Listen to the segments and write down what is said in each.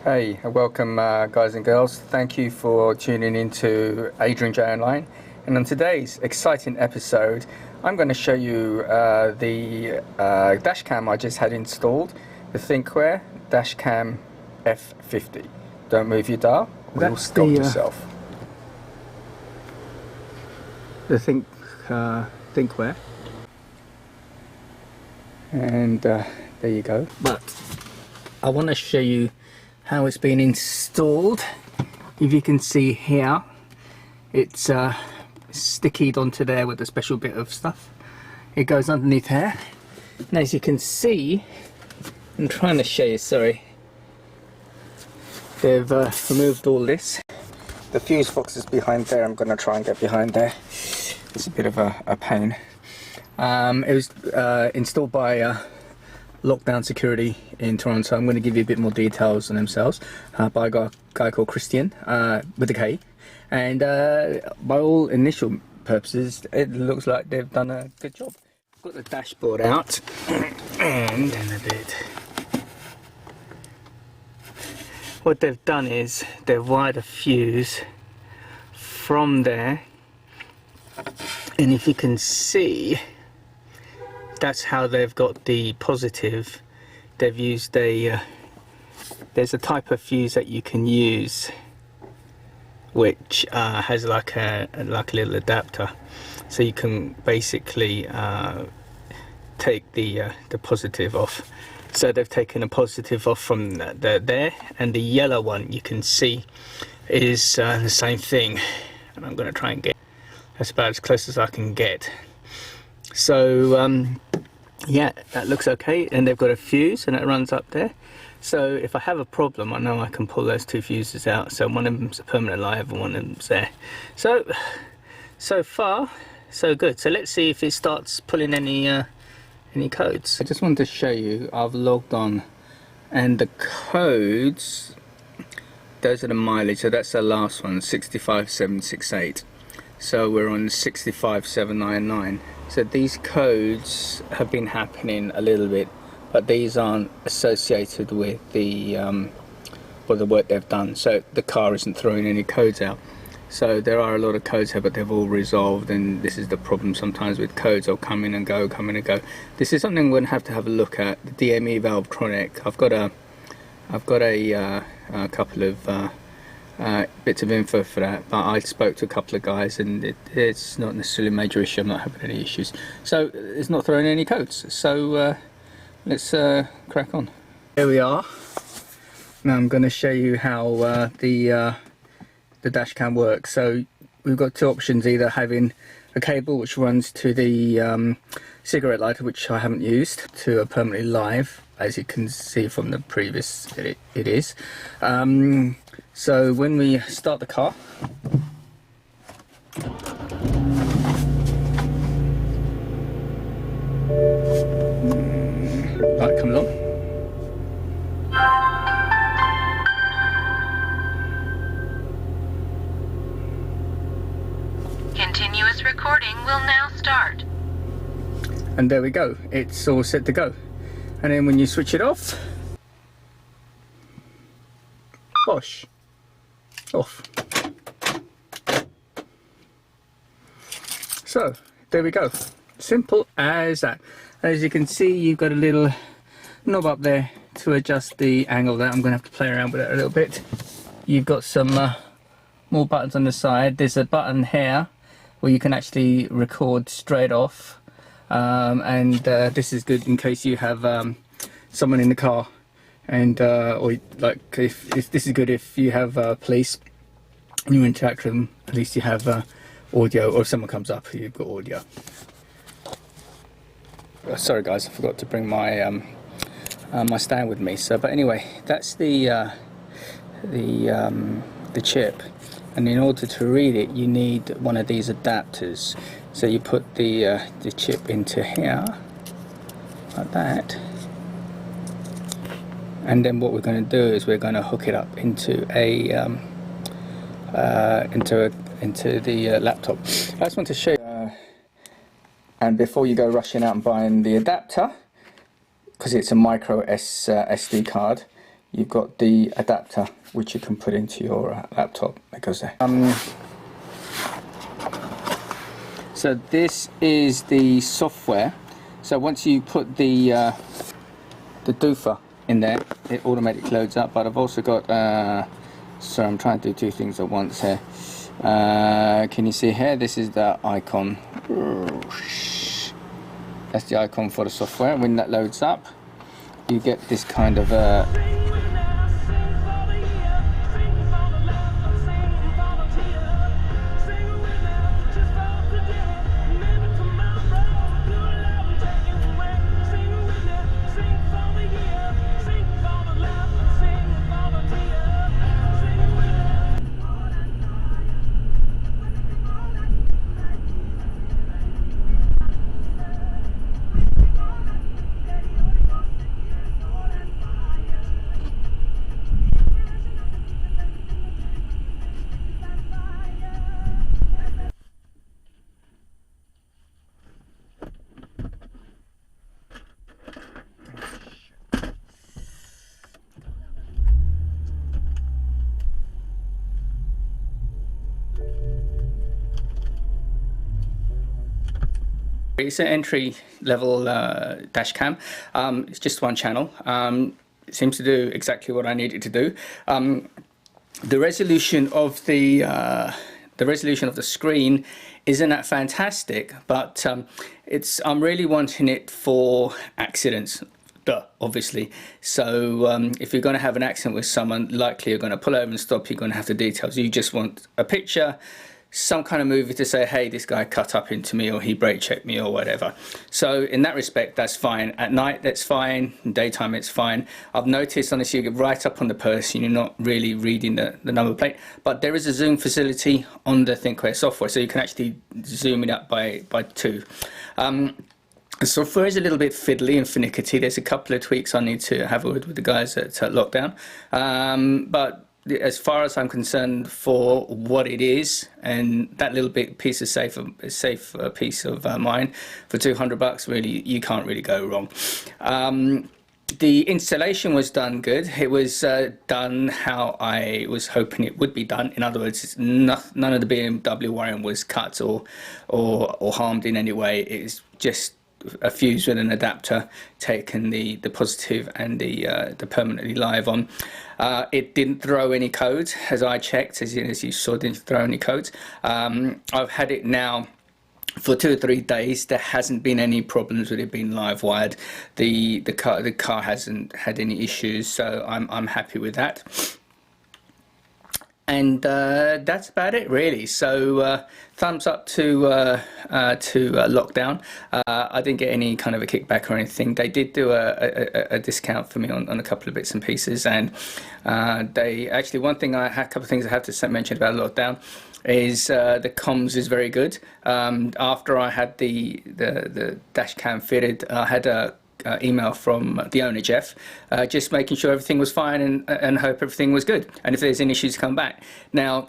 Hey, welcome guys and girls. Thank you for tuning into Adrian J Online. And on today's exciting episode, I'm going to show you the dash cam I just had installed, the Thinkware Dash Cam F50. Don't move your dial, or you'll stop yourself. The Thinkware. And there you go. But I want to show you how it's been installed. If you can see here, it's stickied onto there with a special bit of stuff. It goes underneath here, and as you can see, I'm trying to show you, sorry, they've removed all this. The fuse box is behind there. I'm going to try and get behind there. It's a bit of a pain. It was installed by Lockdown Security in Toronto. I'm going to give you a bit more details on themselves by a guy called Christian with a K, and by all initial purposes it looks like they've done a good job. Got the dashboard out and a bit. What they've done is they've wired a fuse from there, and if you can see, that's how they've got the positive. They've used there's a type of fuse that you can use which has like a little adapter, so you can basically take the positive off. So they've taken a positive off from there, and the yellow one you can see is the same thing, and I'm going to try and get that's about as close as I can get. So yeah, that looks okay, and they've got a fuse and it runs up there. So if I have a problem, I know I can pull those two fuses out. So one of them's a permanent live and one of them's there. So far so good. So let's see if it starts pulling any codes. I just wanted to show you, I've logged on, and the codes, those are the mileage. So that's the last one, 65768. So we're on 65799. So these codes have been happening a little bit, but these aren't associated with the work they've done. So the car isn't throwing any codes out. So there are a lot of codes here, but they've all resolved, and this is the problem sometimes with codes. They'll come in and go, come in and go. This is something we're going to have a look at. The DME Valvetronic. I've got a couple of bits of info for that, but I spoke to a couple of guys, and it's not necessarily a major issue. I'm not having any issues, so it's not throwing any codes. So let's crack on. Here we are. Now I'm going to show you how the dash cam works. So we've got two options: either having a cable which runs to the cigarette lighter, which I haven't used, to a permanently live, as you can see from the previous it is. So when we start the car, light comes on. Continuous recording will now start. And there we go, it's all set to go. And then when you switch it off, bosh, off. So there we go, simple as that. As you can see, you've got a little knob up there to adjust the angle there. I'm going to have to play around with it a little bit. You've got some more buttons on the side. There's a button here where you can actually record straight off, and this is good in case you have someone in the car, and or like if this is good if you have police and you interact with them. At least you have audio, or if someone comes up, you've got audio. Sorry guys, I forgot to bring my my stand with me. So, but anyway, that's the chip, and in order to read it, you need one of these adapters. So you put the chip into here, like that, and then what we're going to do is we're going to hook it up into a into the laptop. I just want to show you, and before you go rushing out and buying the adapter, because it's a micro SD card, you've got the adapter which you can put into your laptop that goes there. So this is the software. So once you put the doofer in there, it automatically loads up. But I've also got so I'm trying to do two things at once here. Can you see here? This is the icon. That's the icon for the software. When that loads up, you get this kind of it's an entry level dash cam. It's just one channel. It seems to do exactly what I need it to do. The resolution of the screen isn't that fantastic, but I'm really wanting it for accidents. Obviously. So if you're going to have an accident with someone, likely you're going to pull over and stop, you're going to have the details. You just want a picture, some kind of movie to say, hey, this guy cut up into me, or he brake checked me, or whatever. So in that respect, that's fine. At night, that's fine. In daytime, it's fine. I've noticed, honestly, you get right up on the person, you're not really reading the number plate. But there is a zoom facility on the Thinkware software, so you can actually zoom it up by 2. The software is a little bit fiddly and finicky. There's a couple of tweaks I need to have a word with the guys at Lockdown. But as far as I'm concerned, for what it is, and that little bit piece of safe piece of mine for $200, really, you can't really go wrong. The installation was done good. It was done how I was hoping it would be done. In other words, none of the BMW wiring was cut or harmed in any way. It's just a fuse with an adapter, taken the positive and the permanently live on. It didn't throw any codes, as I checked, as you saw, didn't throw any codes. I've had it now for 2 or 3 days. There hasn't been any problems with it being live wired. The car hasn't had any issues, so I'm happy with that. And that's about it, really. So thumbs up to Lockdown. I didn't get any kind of a kickback or anything. They did do a discount for me on a couple of bits and pieces, and they actually, a couple of things I have to mention about Lockdown is the comms is very good. After I had the dash cam fitted, I had a email from the owner, Jeff, just making sure everything was fine and hope everything was good, and if there's any issues, come back. Now,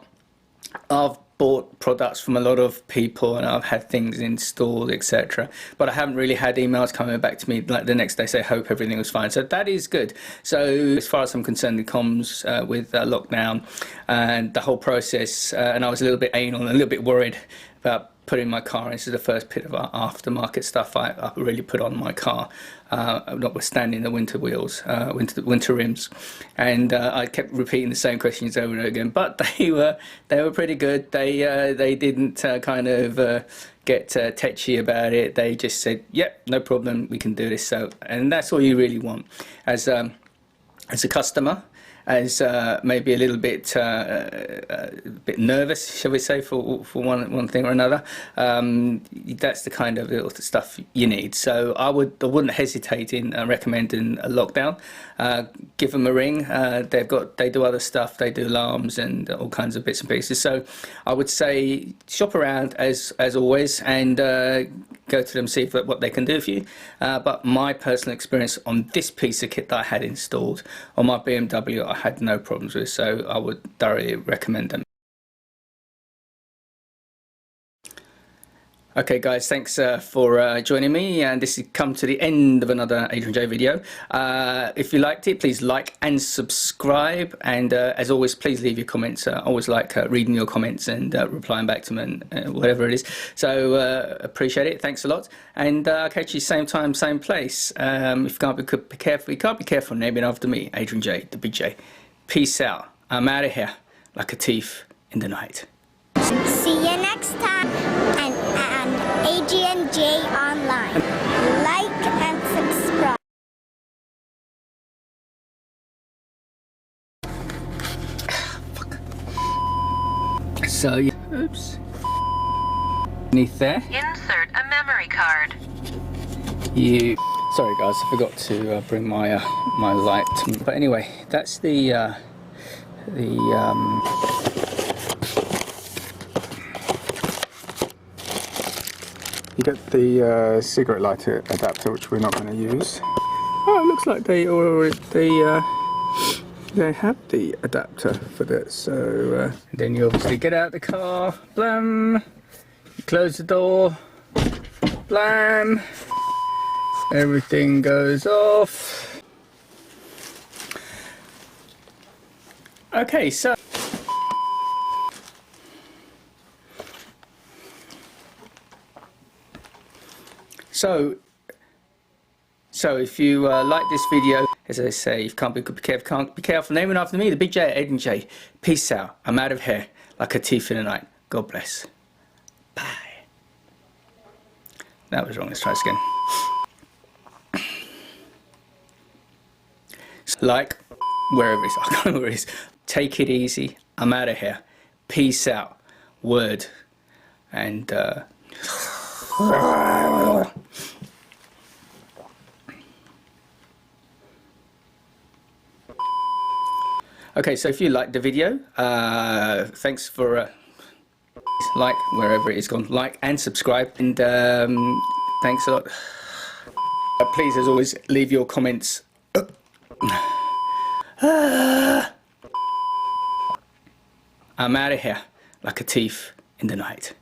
I've bought products from a lot of people and I've had things installed, etc., but I haven't really had emails coming back to me like the next day say hope everything was fine, so that is good. So as far as I'm concerned, the comms with Lockdown and the whole process, and I was a little bit anal and a little bit worried about putting my car in. This is the first bit of aftermarket stuff I really put on my car, notwithstanding the winter wheels, winter rims, and I kept repeating the same questions over and over again. But they were pretty good. They didn't kind of get tetchy about it. They just said, "Yep, no problem, we can do this." So, and that's all you really want as a customer. As maybe a little bit nervous, shall we say, for one thing or another. That's the kind of little stuff you need. So I wouldn't hesitate in recommending a Lockdown. Give them a ring. They do other stuff. They do alarms and all kinds of bits and pieces. So I would say shop around as always, and go to them, see what they can do for you. But my personal experience on this piece of kit that I had installed on my BMW, I had no problems with, so I would thoroughly recommend them. Okay guys, thanks for joining me, and this has come to the end of another Adrian J video. If you liked it, please like and subscribe, and as always, please leave your comments. I always like reading your comments and replying back to them, and whatever it is. So appreciate it, thanks a lot, and I'll catch you same time, same place. If you can't be careful, you can't be careful, naming after me, Adrian J, the Big J. Peace out, I'm out of here like a thief in the night. See you next time, and Adrian J Online. Like and subscribe. So, oops. Beneath there. Insert a memory card. Sorry guys, I forgot to bring my my light. But anyway, that's the You get the cigarette lighter adapter, which we're not going to use. Oh, it looks like they already they have the adapter for this. So then you obviously get out the car, blam, you close the door, blam, everything goes off. Okay, so if you like this video, as I say, if you can't be careful, naming after me, the Big J, Adrian J. Peace out. I'm out of here like a thief in the night. God bless. Bye. That was wrong. Let's try this again. Like, wherever it is. I can't remember where it is. Take it easy. I'm out of here. Peace out. Word. And okay, so if you liked the video, thanks for like wherever it is gone, like and subscribe, and thanks a lot. Please, as always, leave your comments. I'm out of here like a thief in the night.